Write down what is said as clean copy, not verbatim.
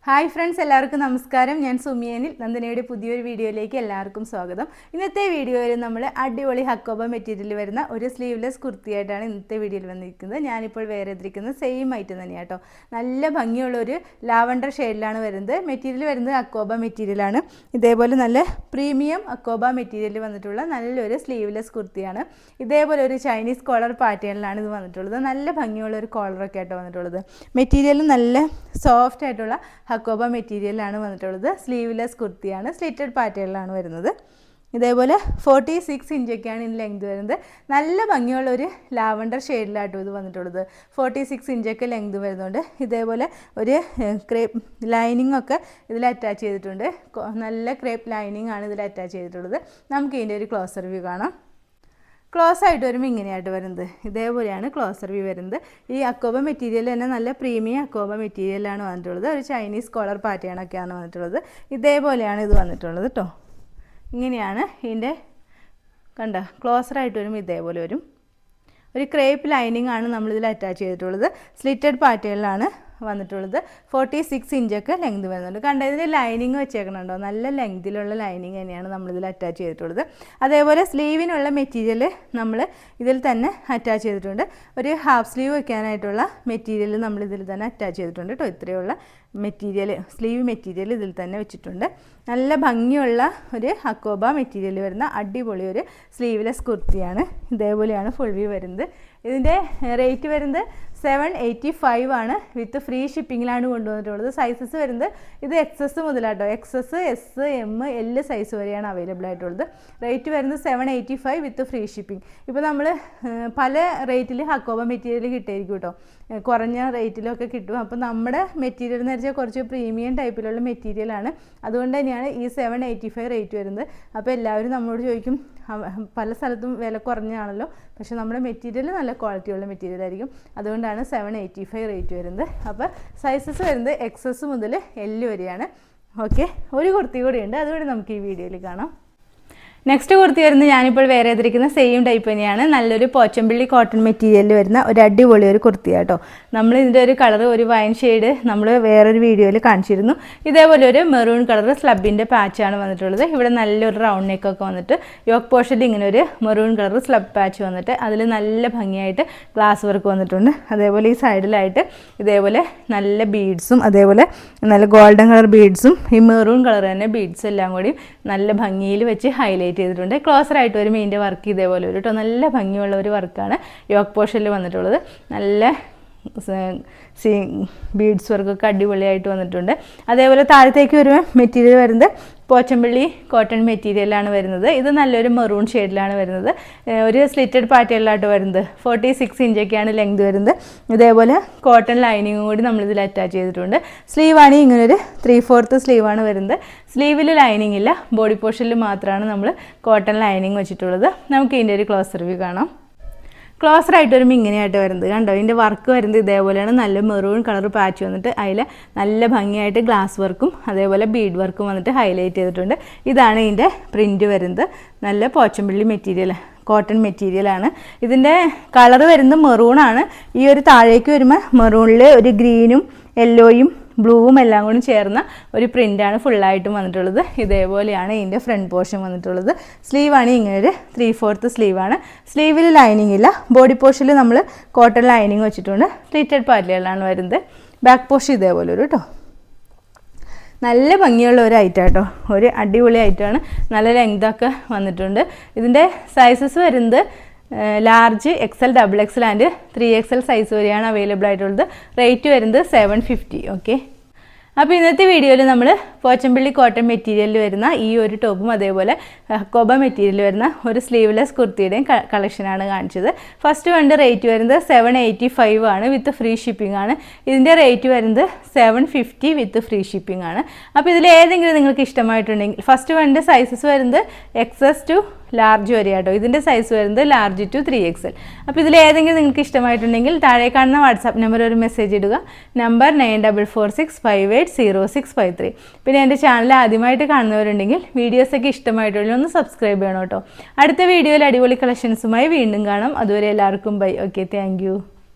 Hi friends, എല്ലാവർക്കും നമസ്കാരം. ഞാൻ സുമിയനിൽ നന്ദനയുടെ പുതിയൊരു വീഡിയോയിലേക്ക് എല്ലാവർക്കും സ്വാഗതം. ഇന്നത്തെ വീഡിയോയിൽ നമ്മൾ അടിപൊളി ഹക്കോബ മെറ്റീരിയൽ വരുന്ന ഒരു സ്ലീവ്ലെസ് കുർത്തിയായിട്ടാണ് ഇന്നത്തെ വീഡിയോയിൽ വന്നിരിക്കുന്നത്. ഞാനിപ്പോൾ വേറെ എടുത്തിരിക്കുന്നത് സെയിം ഐറ്റം തന്നെയാണ് കേട്ടോ. നല്ല ഭംഗിയുള്ള ഒരു ലാവണ്ടർ ഷെയ്ഡിലാണ് വരുന്നത്. മെറ്റീരിയൽ വരുന്നത് അക്കോബ മെറ്റീരിയലാണ്. ഇതേപോലെ നല്ല പ്രീമിയം അക്കോബ മെറ്റീരിയൽ വന്നിട്ടുള്ള നല്ലൊരു സ്ലീവ്ലെസ് കുർത്തിയാണ്. ഇതേപോലെ ഒരു ചൈനീസ് കോളർ പാറ്റേണിലാണ് ഇത് വന്നിട്ടുള്ളത്. നല്ല ഭംഗിയുള്ള ഒരു കോളറൊക്കെ ആയിട്ട് വന്നിട്ടുള്ളത്. മെറ്റീരിയൽ നല്ല സോഫ്റ്റ് ആയിട്ടുള്ള ഹക്കോബ മെറ്റീരിയലാണ് വന്നിട്ടുള്ളത്. സ്ലീവ്ലെസ് കുർത്തിയാണ്, സ്ലിറ്റഡ് പാറ്റേണിലാണ് വരുന്നത്. ഇതേപോലെ 46 ഇഞ്ചൊക്കെയാണ് ഇതിന് ലെങ്ത് വരുന്നത്. നല്ല ഭംഗിയുള്ള ഒരു ലാവണ്ടർ ഷെയ്ഡിലായിട്ടും ഇത് വന്നിട്ടുള്ളത്. 46 ഇഞ്ചൊക്കെ ലെങ്ത് വരുന്നുണ്ട്. ഇതേപോലെ ഒരു ക്രേപ്പ് ലൈനിങ് ഒക്കെ ഇതിൽ അറ്റാച്ച് ചെയ്തിട്ടുണ്ട്. നല്ല ക്രേപ്പ് ലൈനിങ് ആണ് ഇതിൽ അറ്റാച്ച് ചെയ്തിട്ടുള്ളത്. നമുക്ക് ഇതിൻ്റെ ഒരു ക്ലോസർ വ്യൂ കാണാം. ക്ലോസ് ആയിട്ട് വരുമ്പോൾ ഇങ്ങനെയായിട്ട് വരുന്നത്. ഇതേപോലെയാണ് ക്ലോസർ വ്യൂ വരുന്നത്. ഈ അക്കോബ മെറ്റീരിയൽ തന്നെ നല്ല പ്രീമിയം അക്കോബ മെറ്റീരിയലാണ് വന്നിട്ടുള്ളത്. ഒരു ചൈനീസ് കോളർ പാറ്റേണൊക്കെയാണ് വന്നിട്ടുള്ളത്. ഇതേപോലെയാണ് ഇത് വന്നിട്ടുള്ളത് കേട്ടോ. ഇങ്ങനെയാണ് ഇതിൻ്റെ കണ്ട ക്ലോസറായിട്ട് വരുമ്പോൾ ഇതേപോലെ വരും. ഒരു ക്രേപ്പ് ലൈനിങ് ആണ് നമ്മളിതിൽ അറ്റാച്ച് ചെയ്തിട്ടുള്ളത്. സ്ലിറ്റഡ് പാറ്റേണിലാണ് വന്നിട്ടുള്ളത്. 46 ഇഞ്ചൊക്കെ ലെങ്ത് വരുന്നുണ്ട്. കണ്ട ഇതിൻ്റെ ലൈനിങ് വെച്ചേക്കണുണ്ടോ? നല്ല ലെങ്തിലുള്ള ലൈനിങ് തന്നെയാണ് നമ്മളിതിൽ അറ്റാച്ച് ചെയ്തിട്ടുള്ളത്. അതേപോലെ സ്ലീവിനുള്ള മെറ്റീരിയൽ നമ്മൾ ഇതിൽ തന്നെ അറ്റാച്ച് ചെയ്തിട്ടുണ്ട്. ഒരു ഹാഫ് സ്ലീവ് വയ്ക്കാനായിട്ടുള്ള മെറ്റീരിയൽ നമ്മളിതിൽ തന്നെ അറ്റാച്ച് ചെയ്തിട്ടുണ്ട് കേട്ടോ. ഇത്രയുള്ള മെറ്റീരിയൽ, സ്ലീവ് മെറ്റീരിയൽ ഇതിൽ തന്നെ വെച്ചിട്ടുണ്ട്. നല്ല ഭംഗിയുള്ള ഒരു ഹക്കോബ മെറ്റീരിയൽ വരുന്ന അടിപൊളി ഒരു സ്ലീവ്ലെസ് കുർത്തിയാണ്. ഇതേപോലെയാണ് ഫുൾ വ്യൂ വരുന്നത്. ഇതിൻ്റെ റേറ്റ് വരുന്നത് 785 ആണ്. വിത്ത് ഫ്രീ ഷിപ്പിങ്ങിലാണ് കൊണ്ടുവന്നിട്ടുള്ളത്. സൈസസ് വരുന്നത് ഇത് XS മുതലാട്ടോ. XS, S, M, L size വരെയാണ് അവൈലബിൾ ആയിട്ടുള്ളത്. റേറ്റ് വരുന്നത് 785 വിത്ത് ഫ്രീ ഷിപ്പിംഗ്. ഇപ്പോൾ നമ്മൾ പല റേറ്റിൽ ഹക്കോബ മെറ്റീരിയൽ കിട്ടിയിരിക്കും കേട്ടോ. കുറഞ്ഞ റേറ്റിലൊക്കെ കിട്ടും. അപ്പോൾ നമ്മുടെ മെറ്റീരിയൽ എന്ന് വെച്ചാൽ കുറച്ച് പ്രീമിയം ടൈപ്പിലുള്ള മെറ്റീരിയലാണ്. അതുകൊണ്ട് തന്നെയാണ് ഈ 785 റേറ്റ് വരുന്നത്. അപ്പോൾ എല്ലാവരും നമ്മളോട് ചോദിക്കും, പല സ്ഥലത്തും വില കുറഞ്ഞാണല്ലോ, പക്ഷേ നമ്മുടെ മെറ്റീരിയൽ നല്ല ക്വാളിറ്റിയുള്ള മെറ്റീരിയൽ ആയിരിക്കും. അതുകൊണ്ടാണ് 785 റേറ്റ് വരുന്നത്. അപ്പോൾ സൈസസ് വരുന്നത് XS മുതൽ L വരെയാണ്. ഓക്കെ, ഒരു കുർത്തി കൂടി ഉണ്ട്, അതുകൊണ്ട് നമുക്ക് ഈ വീഡിയോയിൽ കാണാം. നെക്സ്റ്റ് കുർത്തി വരുന്നത് ഞാനിപ്പോൾ വേറെ ചെയ്തിരിക്കുന്ന സെയിം ടൈപ്പ് തന്നെയാണ്. നല്ലൊരു പോച്ചമ്പിള്ളി കോട്ടൺ മെറ്റീരിയലിൽ വരുന്ന ഒരു അടിപൊളി ഒരു കുർത്തി കേട്ടോ. നമ്മൾ ഇതിൻ്റെ ഒരു കളർ, ഒരു വൈൻ ഷെയ്ഡ് നമ്മൾ വേറൊരു വീഡിയോയിൽ കാണിച്ചിരുന്നു. ഇതേപോലെ ഒരു മെറൂൺ കളർ സ്ലബിൻ്റെ പാച്ചാണ് വന്നിട്ടുള്ളത്. ഇവിടെ നല്ലൊരു റൗണ്ട് നെക്കൊക്കെ വന്നിട്ട് യോക്ക് പോർഷനിൽ ഇങ്ങനെ ഒരു മെറൂൺ കളർ സ്ലബ് പാച്ച് വന്നിട്ട് അതിൽ നല്ല ഭംഗിയായിട്ട് ഗ്ലാസ് വർക്ക് വന്നിട്ടുണ്ട്. അതേപോലെ ഈ സൈഡിലായിട്ട് ഇതേപോലെ നല്ല ബീഡ്സും അതേപോലെ നല്ല ഗോൾഡൻ കളർ ബീഡ്സും ഈ മെറൂൺ കളർ തന്നെ ബീഡ്സ് എല്ലാം കൂടി നല്ല ഭംഗിയിൽ വെച്ച് ഹൈലൈറ്റ് ചെയ്തിട്ടുണ്ട്. ക്ലോസറായിട്ട് വരുമ്പോൾ ഇതിൻ്റെ വർക്ക് ഇതേപോലെ ഒരു കേട്ടോ. നല്ല ഭംഗിയുള്ള ഒരു വർക്കാണ് യോക്ക് പോർഷനിൽ വന്നിട്ടുള്ളത്. നല്ല ബീഡ്സ് വർക്കൊക്കെ അടിപൊളിയായിട്ട് വന്നിട്ടുണ്ട്. അതേപോലെ താഴത്തേക്ക് വരുമ്പോൾ മെറ്റീരിയൽ വരുന്നത് പോച്ചമ്പിള്ളി കോട്ടൺ മെറ്റീരിയലാണ് വരുന്നത്. ഇത് നല്ലൊരു മെറൂൺ ഷെയ്ഡിലാണ് വരുന്നത്. ഒരു സ്ലിറ്റഡ് പാറ്റേണിലായിട്ട് വരുന്നത്. 46 ഇഞ്ചൊക്കെയാണ് ലെങ്ത് വരുന്നത്. ഇതേപോലെ കോട്ടൺ ലൈനിങ്ങും കൂടി നമ്മളിതിൽ അറ്റാച്ച് ചെയ്തിട്ടുണ്ട്. സ്ലീവാണ് ഇങ്ങനൊരു 3/4 സ്ലീവാണ് വരുന്നത്. സ്ലീവിൽ ലൈനിങ് ഇല്ല, ബോഡി പോർഷനിൽ മാത്രമാണ് നമ്മൾ കോട്ടൺ ലൈനിങ് വെച്ചിട്ടുള്ളത്. നമുക്ക് ഇതിൻ്റെ ഒരു ക്ലോസർ വ്യൂ കാണാം. ക്ലോസറായിട്ട് വരുമ്പോൾ ഇങ്ങനെയായിട്ട് വരുന്നത് കണ്ടോ. ഇതിൻ്റെ വർക്ക് വരുന്നത് ഇതേപോലെയാണ്. നല്ല മെറൂൺ കളർ പാച്ച് വന്നിട്ട് അതിൽ നല്ല ഭംഗിയായിട്ട് ഗ്ലാസ് വർക്കും അതേപോലെ ബീഡ് വർക്കും വന്നിട്ട് ഹൈലൈറ്റ് ചെയ്തിട്ടുണ്ട്. ഇതാണ് ഇതിൻ്റെ പ്രിൻറ്റ് വരുന്നത്. നല്ല പോച്ചമ്പിള്ളി മെറ്റീരിയൽ, കോട്ടൺ മെറ്റീരിയലാണ്. ഇതിൻ്റെ കളർ വരുന്നത് മെറൂണാണ്. ഈ ഒരു താഴേക്ക് വരുമ്പോൾ മെറൂണിൽ ഒരു ഗ്രീനും യെല്ലോയും ബ്ലൂവും എല്ലാം കൂടി ചേർന്ന ഒരു പ്രിൻ്റാണ് ഫുള്ളായിട്ടും വന്നിട്ടുള്ളത്. ഇതേപോലെയാണ് ഇതിൻ്റെ ഫ്രണ്ട് പോർഷൻ വന്നിട്ടുള്ളത്. സ്ലീവാണ് ഇങ്ങനെ ഒരു 3/4 സ്ലീവാണ്. സ്ലീവിൽ ലൈനിങ് ഇല്ല. ബോഡി പോർഷനിൽ നമ്മൾ കോട്ടൺ ലൈനിങ് വെച്ചിട്ടുണ്ട്. സ്ലിറ്റഡ് പാറ്റേണിലാണ് വരുന്നത്. ബാക്ക് പോർഷൻ ഇതേപോലെ ഒരു കേട്ടോ. നല്ല ഭംഗിയുള്ള ഒരു ഐറ്റം കേട്ടോ. ഒരു അടിപൊളി ഐറ്റമാണ്. നല്ല ലെങ്തൊക്കെ വന്നിട്ടുണ്ട്. ഇതിൻ്റെ സൈസസ് വരുന്നത് large, XL, XXL and 3XL size വരെയാണ് അവൈലബിൾ ആയിട്ടുള്ളത്. റേറ്റ് വരുന്നത് 750. ഓക്കെ, അപ്പോൾ ഇന്നത്തെ വീഡിയോയിൽ നമ്മൾ പോച്ചമ്പിള്ളി കോട്ടൺ മെറ്റീരിയലിൽ വരുന്ന ഈ ഒരു ടോപ്പും അതേപോലെ ഹക്കോബ മെറ്റീരിയൽ വരുന്ന ഒരു സ്ലീവ്ലെസ് കുർത്തിയുടെയും കളക്ഷനാണ് കാണിച്ചത്. ഫസ്റ്റ് വണ്ടി റേറ്റ് വരുന്നത് 785 ആണ്. വിത്ത് ഫ്രീ ഷിപ്പിംഗ് ആണ്. ഇതിൻ്റെ റേറ്റ് വരുന്നത് 750 വിത്ത് ഫ്രീ ഷിപ്പിംഗ് ആണ്. അപ്പോൾ ഇതിൽ ഏതെങ്കിലും നിങ്ങൾക്ക് ഇഷ്ടമായിട്ടുണ്ടെങ്കിൽ ഫസ്റ്റ് വണ്ടി സൈസസ് വരുന്നത് XS to ലാർജ് വരെ കേട്ടോ. ഇതിൻ്റെ സൈസ് വരുന്നത് ലാർജ് to 3XL. അപ്പോൾ ഇതിൽ ഏതെങ്കിലും നിങ്ങൾക്ക് ഇഷ്ടമായിട്ടുണ്ടെങ്കിൽ താഴെ കാണുന്ന വാട്സാപ്പ് നമ്പർ ഒരു മെസ്സേജ് ഇടുക. നമ്പർ 9446580653. പിന്നെ എൻ്റെ ചാനൽ ആദ്യമായിട്ട് കാണുന്നവരുണ്ടെങ്കിൽ വീഡിയോസൊക്കെ ഇഷ്ടമായിട്ടുള്ള ഒന്ന് സബ്സ്ക്രൈബ് ചെയ്യണം കേട്ടോ. അടുത്ത വീഡിയോയിൽ അടിപൊളി കളക്ഷൻസുമായി വീണ്ടും കാണാം. അതുവരെ എല്ലാവർക്കും ബൈ. Okay, thank you.